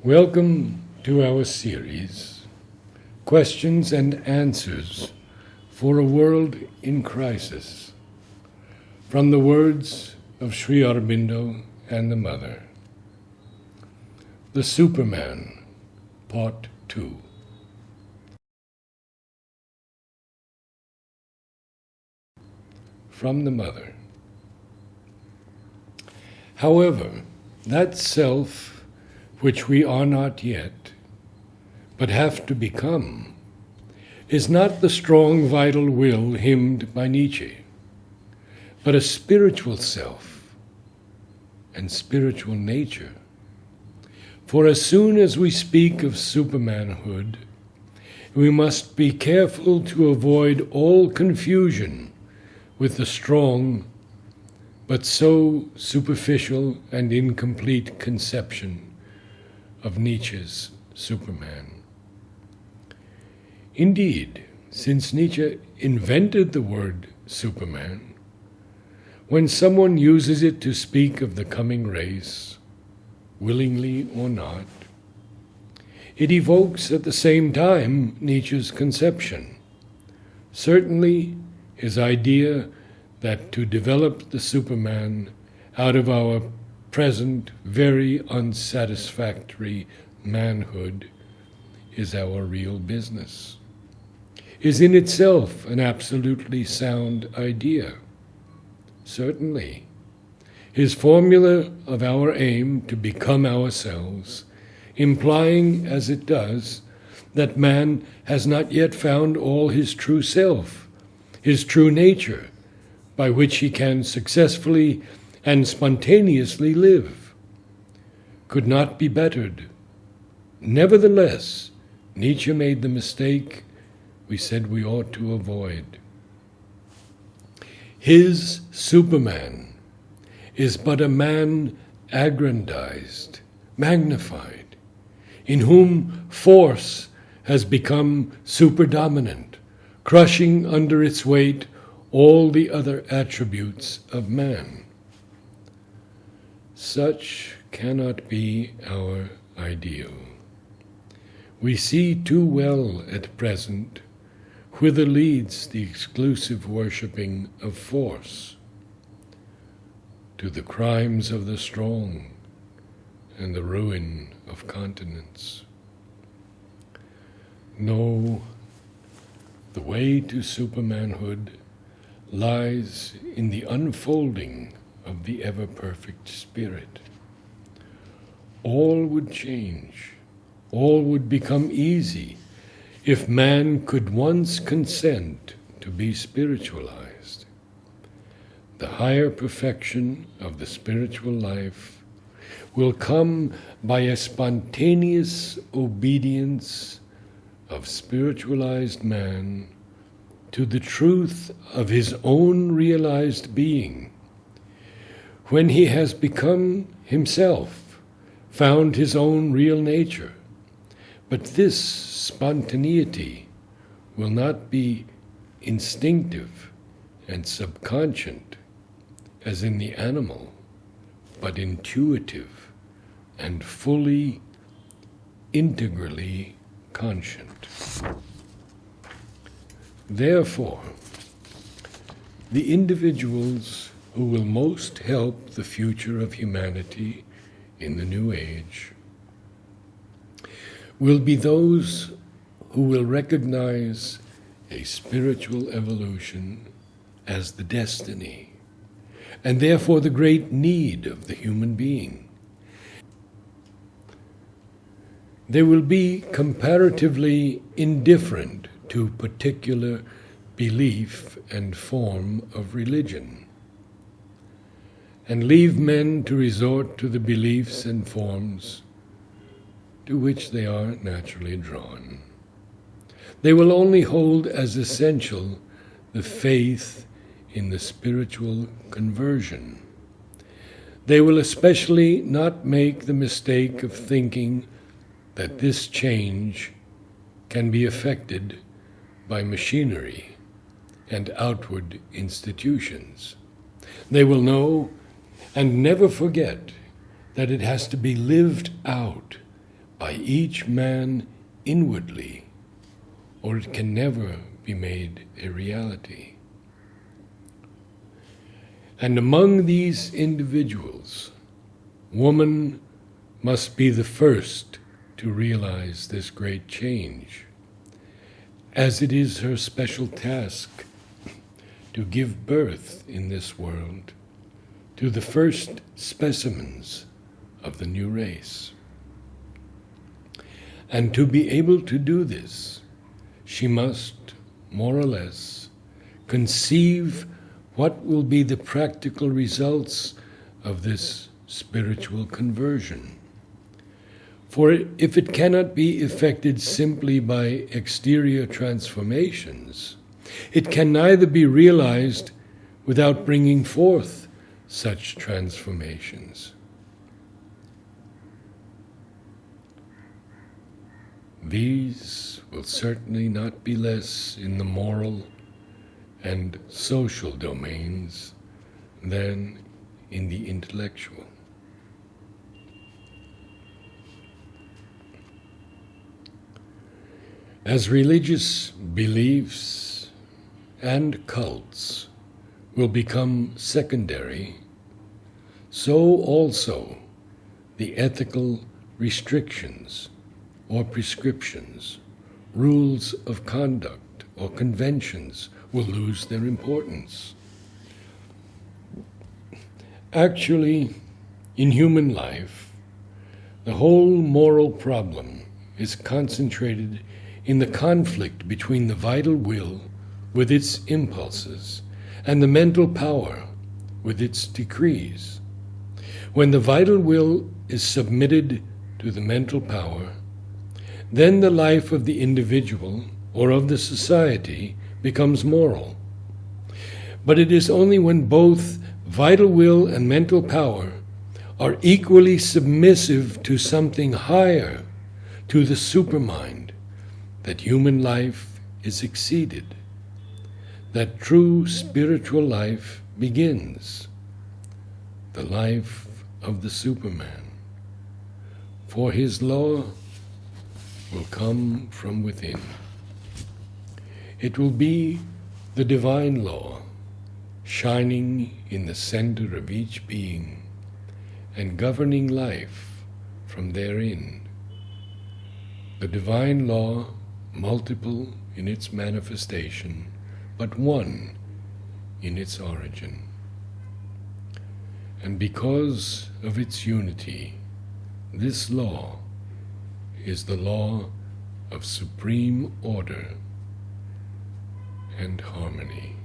Welcome to our series, Questions and Answers for a World in Crisis, from the words of Sri Aurobindo and the Mother. The Superman, Part 2. From the Mother. However, that self which we are not yet, but have to become, is not the strong vital will hymned by Nietzsche, but a spiritual self and spiritual nature. For as soon as we speak of supermanhood, we must be careful to avoid all confusion with the strong but so superficial and incomplete conception of Nietzsche's Superman. Indeed, since Nietzsche invented the word Superman, when someone uses it to speak of the coming race, willingly or not, it evokes at the same time Nietzsche's conception. Certainly, his idea that to develop the Superman out of our present very unsatisfactory manhood is our real business, is in itself an absolutely sound idea. Certainly, his formula of our aim to become ourselves, implying as it does that man has not yet found all his true self, his true nature, by which he can successfully and spontaneously live, could not be bettered. Nevertheless, Nietzsche made the mistake we said we ought to avoid. His Superman is but a man aggrandized, magnified, in whom force has become superdominant, crushing under its weight all the other attributes of man. Such cannot be our ideal. We see too well at present whither leads the exclusive worshipping of force, to the crimes of the strong and the ruin of continents. No, the way to supermanhood lies in the unfolding of the ever-perfect Spirit. All would change, all would become easy if man could once consent to be spiritualized. The higher perfection of the spiritual life will come by a spontaneous obedience of spiritualized man to the truth of his own realized being. When he has become himself, found his own real nature. But this spontaneity will not be instinctive and subconscious as in the animal, but intuitive and fully, integrally conscient. Therefore, the individuals who will most help the future of humanity in the new age will be those who will recognize a spiritual evolution as the destiny, and therefore the great need of the human being. They will be comparatively indifferent to particular belief and form of religion, and leave men to resort to the beliefs and forms to which they are naturally drawn. They will only hold as essential the faith in the spiritual conversion. They will especially not make the mistake of thinking that this change can be effected by machinery and outward institutions. They will know and never forget that it has to be lived out by each man inwardly, or it can never be made a reality. And among these individuals, woman must be the first to realize this great change, as it is her special task to give birth in this world to the first specimens of the new race. And to be able to do this, she must, more or less, conceive what will be the practical results of this spiritual conversion. For if it cannot be effected simply by exterior transformations, it can neither be realized without bringing forth such transformations. These will certainly not be less in the moral and social domains than in the intellectual. As religious beliefs and cults will become secondary, so also the ethical restrictions or prescriptions, rules of conduct or conventions will lose their importance. Actually, in human life, the whole moral problem is concentrated in the conflict between the vital will with its impulses and the mental power with its decrees. When the vital will is submitted to the mental power, then the life of the individual or of the society becomes moral. But it is only when both vital will and mental power are equally submissive to something higher, to the supermind, that human life is exceeded, that true spiritual life begins, the life of the Superman. For his law will come from within. It will be the divine law, shining in the center of each being and governing life from therein. The divine law, multiple in its manifestation, but one in its origin. And because of its unity, this law is the law of supreme order and harmony.